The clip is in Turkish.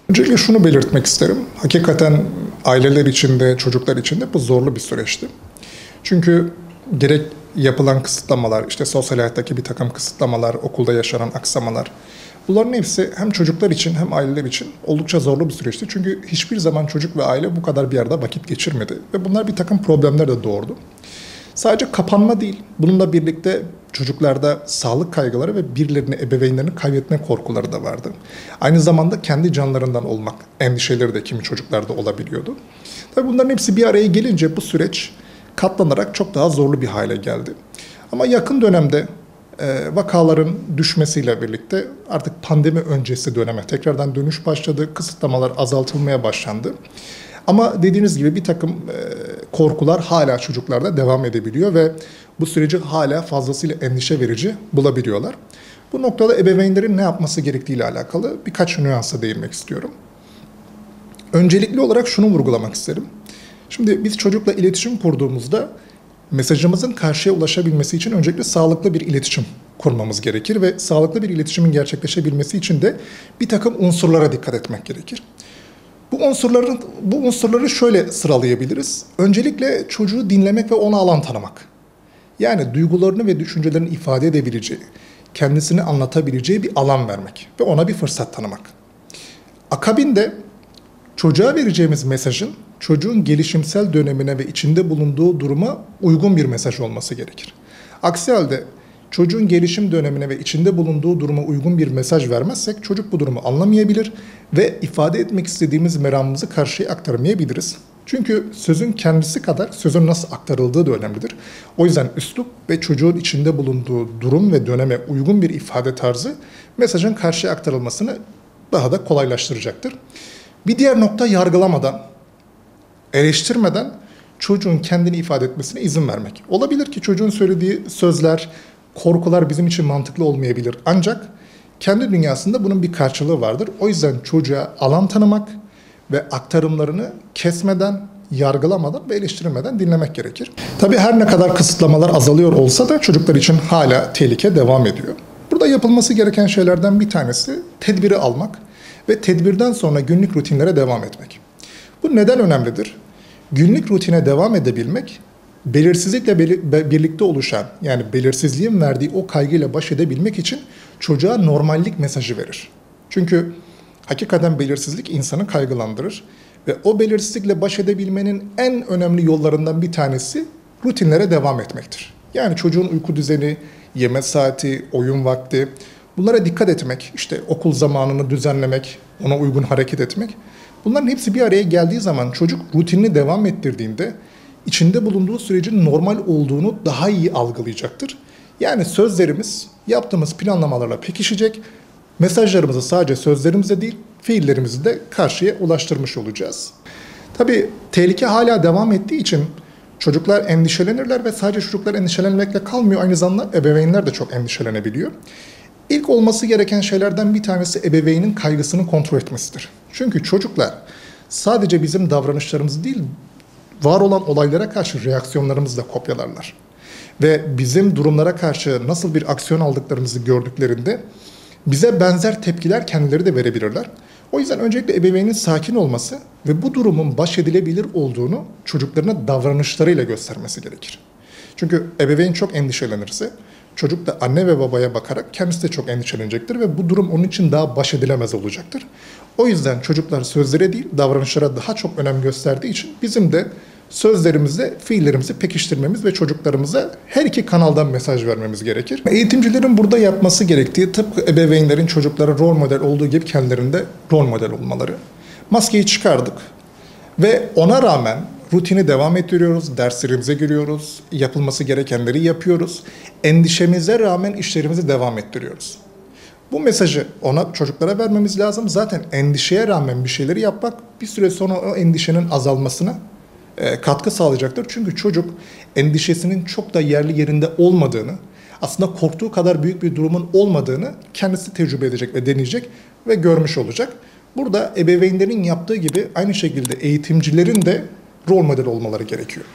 Öncelikle şunu belirtmek isterim. Hakikaten aileler için de çocuklar için de bu zorlu bir süreçti. Çünkü gerek yapılan kısıtlamalar, işte sosyal hayattaki bir takım kısıtlamalar, okulda yaşanan aksamalar, bunların hepsi hem çocuklar için hem aileler için oldukça zorlu bir süreçti. Çünkü hiçbir zaman çocuk ve aile bu kadar bir arada vakit geçirmedi ve bunlar bir takım problemler de doğurdu. Sadece kapanma değil, bununla birlikte çocuklarda sağlık kaygıları ve birilerini, ebeveynlerini kaybetme korkuları da vardı. Aynı zamanda kendi canlarından olmak endişeleri de kimi çocuklarda olabiliyordu. Tabii bunların hepsi bir araya gelince bu süreç katlanarak çok daha zorlu bir hale geldi. Ama yakın dönemde vakaların düşmesiyle birlikte artık pandemi öncesi döneme tekrardan dönüş başladı, kısıtlamalar azaltılmaya başlandı. Ama dediğiniz gibi bir takım korkular hala çocuklarda devam edebiliyor ve bu süreci hala fazlasıyla endişe verici bulabiliyorlar. Bu noktada ebeveynlerin ne yapması gerektiğiyle alakalı birkaç nüansa değinmek istiyorum. Öncelikli olarak şunu vurgulamak isterim. Şimdi biz çocukla iletişim kurduğumuzda mesajımızın karşıya ulaşabilmesi için öncelikle sağlıklı bir iletişim kurmamız gerekir ve sağlıklı bir iletişimin gerçekleşebilmesi için de bir takım unsurlara dikkat etmek gerekir. Bu unsurları şöyle sıralayabiliriz. Öncelikle çocuğu dinlemek ve ona alan tanımak. Yani duygularını ve düşüncelerini ifade edebileceği, kendisini anlatabileceği bir alan vermek ve ona bir fırsat tanımak. Akabinde çocuğa vereceğimiz mesajın çocuğun gelişimsel dönemine ve içinde bulunduğu duruma uygun bir mesaj olması gerekir. Aksi halde çocuğun gelişim dönemine ve içinde bulunduğu duruma uygun bir mesaj vermezsek çocuk bu durumu anlamayabilir ve ifade etmek istediğimiz meramımızı karşıya aktarmayabiliriz. Çünkü sözün kendisi kadar sözün nasıl aktarıldığı da önemlidir. O yüzden üslup ve çocuğun içinde bulunduğu durum ve döneme uygun bir ifade tarzı mesajın karşıya aktarılmasını daha da kolaylaştıracaktır. Bir diğer nokta yargılamadan, eleştirmeden çocuğun kendini ifade etmesine izin vermek. Olabilir ki çocuğun söylediği sözler, korkular bizim için mantıklı olmayabilir. Ancak kendi dünyasında bunun bir karşılığı vardır. O yüzden çocuğa alan tanımak ve aktarımlarını kesmeden, yargılamadan ve eleştirmeden dinlemek gerekir. Tabii her ne kadar kısıtlamalar azalıyor olsa da çocuklar için hala tehlike devam ediyor. Burada yapılması gereken şeylerden bir tanesi tedbiri almak ve tedbirden sonra günlük rutinlere devam etmek. Bu neden önemlidir? Günlük rutine devam edebilmek, belirsizlikle birlikte oluşan, yani belirsizliğin verdiği o kaygıyla baş edebilmek için çocuğa normallik mesajı verir. Çünkü hakikaten belirsizlik insanı kaygılandırır ve o belirsizlikle baş edebilmenin en önemli yollarından bir tanesi rutinlere devam etmektir. Yani çocuğun uyku düzeni, yeme saati, oyun vakti, bunlara dikkat etmek, işte okul zamanını düzenlemek, ona uygun hareket etmek. Bunların hepsi bir araya geldiği zaman çocuk rutinini devam ettirdiğinde içinde bulunduğu sürecin normal olduğunu daha iyi algılayacaktır. Yani sözlerimiz yaptığımız planlamalarla pekişecek, mesajlarımızı sadece sözlerimizle değil, fiillerimizi de karşıya ulaştırmış olacağız. Tabii tehlike hala devam ettiği için çocuklar endişelenirler ve sadece çocuklar endişelenmekle kalmıyor, aynı zamanda ebeveynler de çok endişelenebiliyor. İlk olması gereken şeylerden bir tanesi ebeveynin kaygısını kontrol etmesidir. Çünkü çocuklar sadece bizim davranışlarımız değil, var olan olaylara karşı reaksiyonlarımızı da kopyalarlar. Ve bizim durumlara karşı nasıl bir aksiyon aldıklarımızı gördüklerinde bize benzer tepkiler kendileri de verebilirler. O yüzden öncelikle ebeveynin sakin olması ve bu durumun baş edilebilir olduğunu çocuklarına davranışlarıyla göstermesi gerekir. Çünkü ebeveyn çok endişelenirse çocuk da anne ve babaya bakarak kendisi de çok endişelenecektir ve bu durum onun için daha baş edilemez olacaktır. O yüzden çocuklar sözlere değil davranışlara daha çok önem gösterdiği için bizim de sözlerimizle fiillerimizi pekiştirmemiz ve çocuklarımıza her iki kanaldan mesaj vermemiz gerekir. Eğitimcilerin burada yapması gerektiği tıpkı ebeveynlerin çocuklara rol model olduğu gibi kendilerinde rol model olmaları. Maskeyi çıkardık ve ona rağmen rutini devam ettiriyoruz, derslerimize giriyoruz, yapılması gerekenleri yapıyoruz. Endişemize rağmen işlerimizi devam ettiriyoruz. Bu mesajı çocuklara vermemiz lazım. Zaten endişeye rağmen bir şeyleri yapmak bir süre sonra o endişenin azalmasına katkı sağlayacaktır. Çünkü çocuk endişesinin çok da yerli yerinde olmadığını, aslında korktuğu kadar büyük bir durumun olmadığını kendisi tecrübe edecek ve deneyecek ve görmüş olacak. Burada ebeveynlerin yaptığı gibi aynı şekilde eğitimcilerin de rol model olmaları gerekiyor.